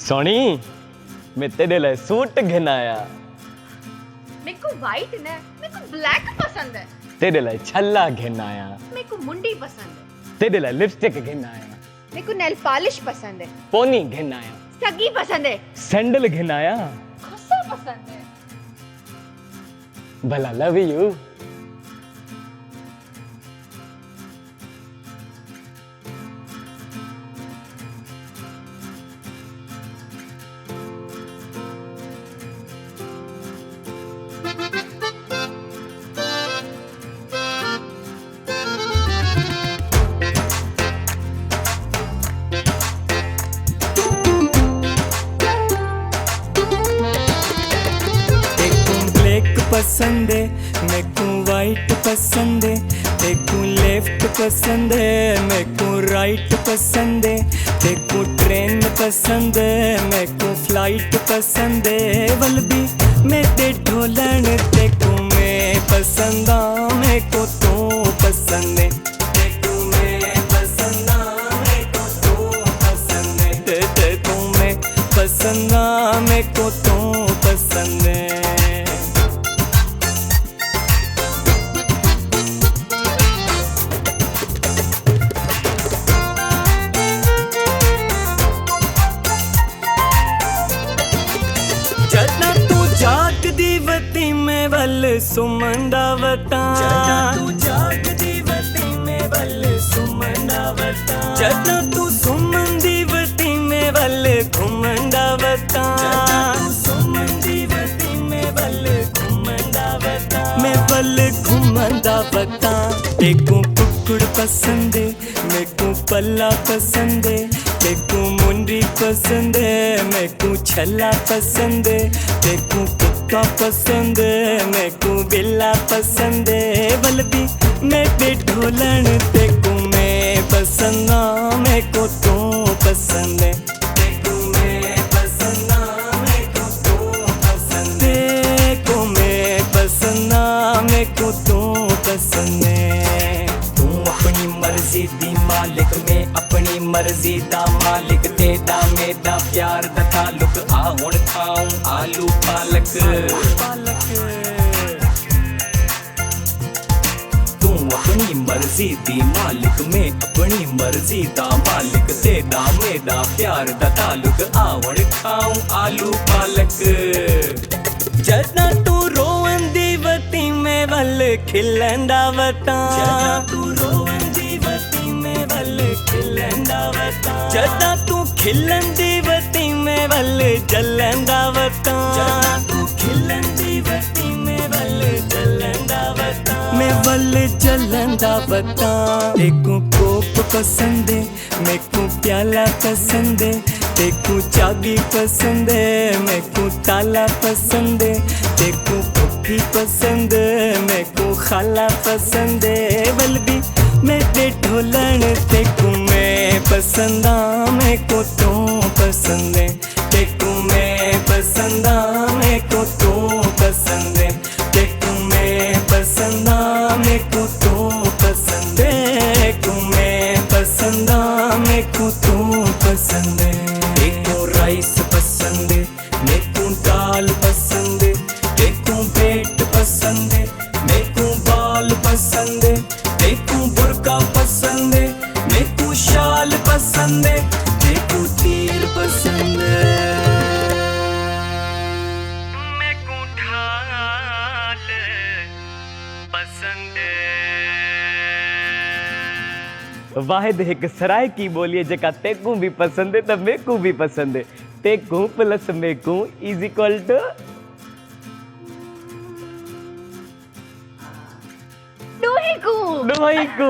सोनी मैं तेरे लिए सूट घिनाया। मेरे को व्हाइट ना, मेरे को ब्लैक पसंद है। तेरे लिए छल्ला घिनाया। मेरे को मुंडी पसंद है। तेरे लिए लिपस्टिक घिनाया। मेरे को नेल पॉलिश पसंद है। पोनी घिनाया। सगी पसंद है। सैंडल घिनाया। गुस्सा पसंद है। भला लव यू। पसंद है मेरे को वाइट पसंद है, तेरे को लेफ्ट पसंद है मेरे को राइट पसंद है, तेरे को ट्रेन पसंद है मेरे को फ्लाइट पसंद है, बल भी मैं ते ढोलन तेरे को मैं पसंद आ मेरे को तो पसंद है, तेरे को मैं पसंद आ मेरे को तो पसंद है, तेरे को मैं पसंद आ मेरे को तो पसंद है। जदा तू जाग दीवती में बल सुमंदावता, तू जाग दीवती में बल सुमंदावता, जदा तू सुमन दीवती में बल घुमंदावता, सुमन दीवती में बल घुमंदावता, मैं बल घुमंदावता। देखो कुकुड़ पसंद है मेरे को पल्ला पसंद है, देखो मुंडी पसंद है मेरे को छल्ला पसंद है, देखो कुत्ता पसंद है मेरे को बिल्ला पसंद है, बल भी मैं ते ढोलन देखो मैं पसंद आ मेरे को तो पसंद है, देखो मैं पसंद आ मेरे को तो पसंद है, देखो मैं पसंद आ मेरे को तो पसंद है। तू अपनी मर्जी दी मालिक में अपनी मर्जी दा मालिक, तेरा मेरा प्यार दा ताल्लुक आ हुण खाऊं आलू पालक। तू अपनी मर्जी दी मालिक में अपनी मर्जी दा मालिक, तेरा मेरा प्यार दा ताल्लुक आ हुण खाऊं आलू पालक। जदा तू रोवन दीवती में बल खिलंदा वता, तू रोवन दीवती में बल खिलंदा वता, जदा तू खिलन दीवती में बल जलंदा वता, तू खिलन दीवती में बल जलंदा वता, मैं बल जलंदा वता। देखो कोप पसंद है मेरे को प्याला पसंद है, देखो चाबी पसंद है मेरे को ताला पसंद है, देखो पुट्ठी पसंद है मेरे को खाला पसंद है, बल भी मैं ते ढोलन देखो मैं पसंद आ मेरे को तो पसंद है, देखो मैं पसंद आ मेरे को तो पसंद है, देखो मैं पसंद आ मेरे को तो पसंद है, देखो मैं पसंद आ मेरे को तो पसंद है। देखो राइस पसंद है मेरे को दाल पसंद है, देखो पेट पसंद है मेरे को बाल पसंद है, देखो बुर्का पसंद है मेरे को शाल पसंद है, देखो तीर पसंद है मेरे को ढाल पसंद है। वाहिद एक सराय की बोलिए जका तेकू भी पसंद है तब मेकू भी पसंद है, तेकू प्लस मेकू इज इक्वल टू डोही को।